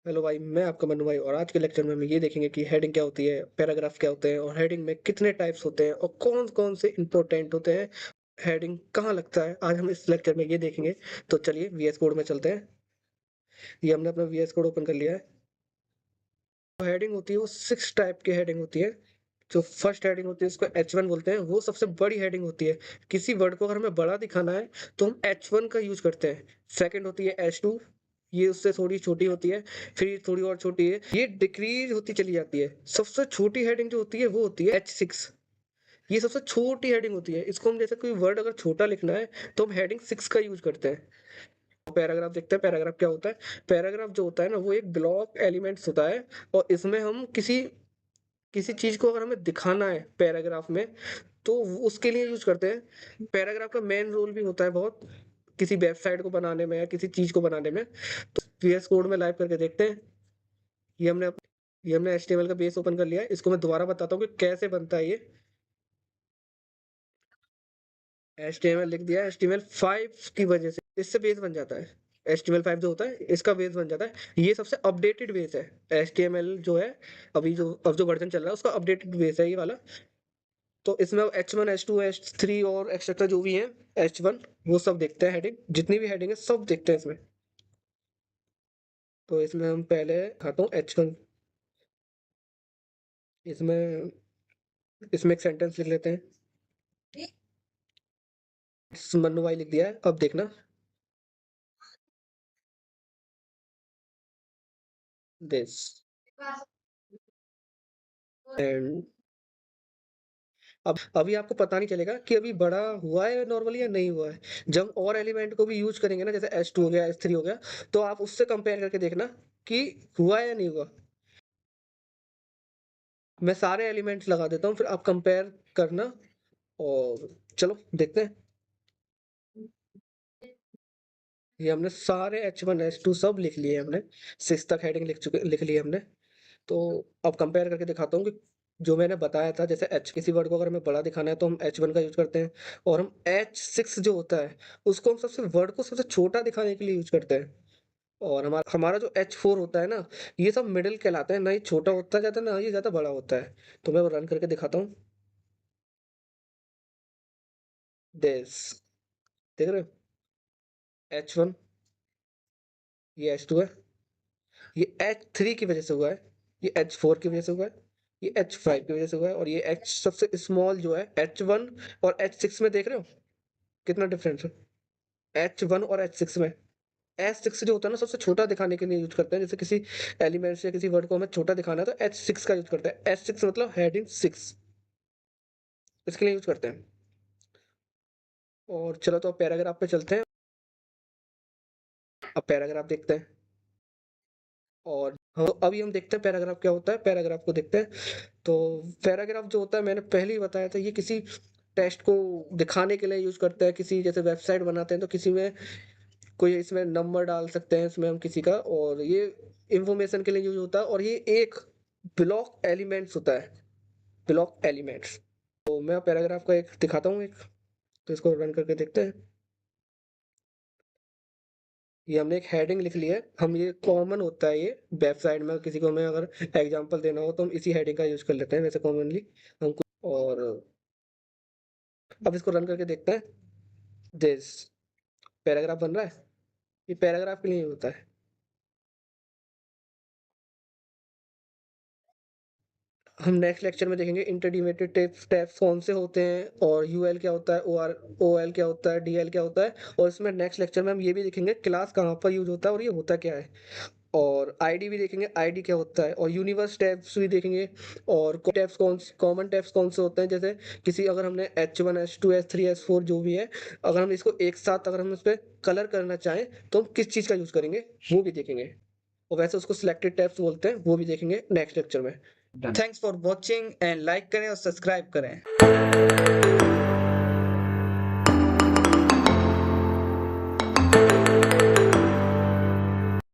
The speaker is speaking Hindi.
हेलो भाई, मैं आपका मन्नू भाई और आज के लेक्चर में हम ये देखेंगे कि हेडिंग क्या होती है, पैराग्राफ क्या होते हैं और हेडिंग में कितने टाइप्स होते हैं और कौन-कौन से इंपॉर्टेंट होते हैं, हेडिंग कहाँ लगता है, आज हम इस लेक्चर में ये देखेंगे। तो चलिए वीएस कोड में चलते हैं। ये हमने अपना वीएस कोड ओपन कर लिया है। तो हेडिंग होती है वो 6 टाइप की हेडिंग होती है। जो फर्स्ट हेडिंग होती है उसको H1 बोलते हैं, वो सबसे बड़ी हेडिंग होती है। किसी वर्ड को अगर हमें बड़ा दिखाना है तो हम H1 का यूज़ करते हैं। सेकंड होती है H2, ये उससे थोड़ी छोटी होती है, फिर थोड़ी और छोटी है, ये डिक्रीज होती चली जाती है। सबसे छोटी हेडिंग जो होती है वो होती है H6। ये सबसे छोटी हेडिंग होती है। इसको हम जैसे कोई वर्ड अगर छोटा लिखना है तो हम हेडिंग 6 का यूज़ करते हैं। पैराग्राफ देखते हैं, पैराग्राफ क्या होता है। पैराग्राफ जो होता है ना वो एक ब्लॉक एलिमेंट्स होता है और इसमें हम किसी किसी चीज को अगर हमें दिखाना है पैराग्राफ में तो उसके लिए यूज करते हैं। पैराग्राफ का मेन रोल भी होता है बहुत, किसी वेबसाइट को बनाने में या किसी चीज को बनाने में। तो वीएस कोड में लाइव करके देखते हैं। ये हमने ये हमने एचटीएमएल का बेस ओपन कर लिया है। इसको मैं दोबारा बताता हूँ कि कैसे बनता है ये। एचटीएमएल लिख दिया। एचटीएमएल 5 की वजह से इससे बेस बन जाता है। एचटीएमएल 5 जो होता है इसका बेस बन जाता है। ये सबसे अपडेटेड बेस है। एचटीएमएल जो है अभी जो अब जो वर्जन चल रहा है उसका अपडेटेड बेस है ये वाला। तो इसमें अब H1 H2 H3 और एक्सेट्रा जो भी है H1 वो सब देखते हैं। हेडिंग जितनी भी हेडिंग है सब देखते हैं इसमें। तो इसमें हम पहले खाता हूँ H1। इसमें इसमें एक सेंटेंस लिख लेते हैं। मन्नू भाई लिख दिया है, अब देखना। दिस एंड अब अभी आपको पता नहीं चलेगा कि अभी बड़ा हुआ है नॉर्मली या नहीं हुआ है। जब और एलिमेंट को भी यूज करेंगे ना, जैसे H2 हो गया H3 हो गया, तो आप उससे कंपेयर करके देखना कि हुआ है या नहीं हुआ। मैं सारे एलिमेंट्स लगा देता हूँ फिर आप कंपेयर करना। और चलो देखते हैं। ये हमने सारे H1 H2 सब लिख लिए हमने। 6 तक हेडिंग लिख ली है हमने। तो अब कंपेयर करके दिखाता हूँ कि जो मैंने बताया था, जैसे एच किसी वर्ड को अगर हमें बड़ा दिखाना है तो हम H1 का यूज करते हैं। और हम H6 जो होता है उसको हम सबसे वर्ड को सबसे छोटा दिखाने के लिए यूज करते हैं। और हमारा हमारा जो H4 होता है ना, ये सब मिडिल कहलाते हैं, ना ये छोटा होता जाता है ना ये ज्यादा बड़ा होता है। तो मैं वो रन करके दिखाता हूँ। दिस देख रहे हो, H1, ये H2 है, ये H3 की वजह से हुआ है, ये H4 की वजह से हुआ है, ये H5 की वजह से हुआ है और ये H सबसे स्मॉल जो है H1 और H6 में देख रहे हो कितना डिफरेंस है H1 और H6 में। H6 जो होता है ना सबसे छोटा दिखाने के लिए यूज करते हैं। जैसे किसी एलिमेंट या किसी वर्ड को हमें छोटा दिखाना है तो H6 का यूज करते हैं। H6 मतलब हेडिंग 6, इसके लिए यूज करते हैं। और चलो तो अब पैराग्राफ पे चलते हैं। अब पैराग्राफ देखते हैं। और तो अभी हम देखते हैं पैराग्राफ क्या होता है, पैराग्राफ को देखते हैं। तो पैराग्राफ जो होता है मैंने पहले ही बताया था, ये किसी टेक्स्ट को दिखाने के लिए यूज करते हैं। किसी जैसे वेबसाइट बनाते हैं तो किसी में कोई इसमें नंबर डाल सकते हैं इसमें हम किसी का, और ये इंफॉर्मेशन के लिए यूज होता है। और ये एक ब्लॉक एलिमेंट्स होता है, ब्लॉक एलिमेंट्स। तो मैं पैराग्राफ का एक दिखाता हूँ एक। तो इसको रन करके देखते हैं। ये हमने एक हेडिंग लिख ली है। हम ये कॉमन होता है ये वेबसाइट में, किसी को हमें अगर एग्जांपल देना हो तो हम इसी हेडिंग का यूज कर लेते हैं वैसे कॉमनली हम। और अब इसको रन करके देखते हैं। दिस पैराग्राफ बन रहा है। ये पैराग्राफ के लिए होता है। हम नेक्स्ट लेक्चर में देखेंगे इंटरडिमेटेड टैब्स कौन से होते हैं और यूएल क्या होता है, ओएल क्या होता है, डीएल क्या होता है। और इसमें नेक्स्ट लेक्चर में हम ये भी देखेंगे क्लास कहाँ पर यूज होता है और ये होता क्या है। और आईडी भी देखेंगे, आईडी क्या होता है, और यूनिवर्स टैब्स भी देखेंगे। और टैब्स कॉमन टैब्स कौन से होते हैं, जैसे किसी अगर हमने H1 H2 H3 H4 जो भी है, अगर हम इसको एक साथ अगर हम उस पर कलर करना चाहें तो हम किस चीज़ का यूज़ करेंगे वो भी देखेंगे। और वैसे उसको सिलेक्टेड टैब्स बोलते हैं, वो भी देखेंगे नेक्स्ट लेक्चर में। Thanks for watching and like करें और सब्सक्राइब करें।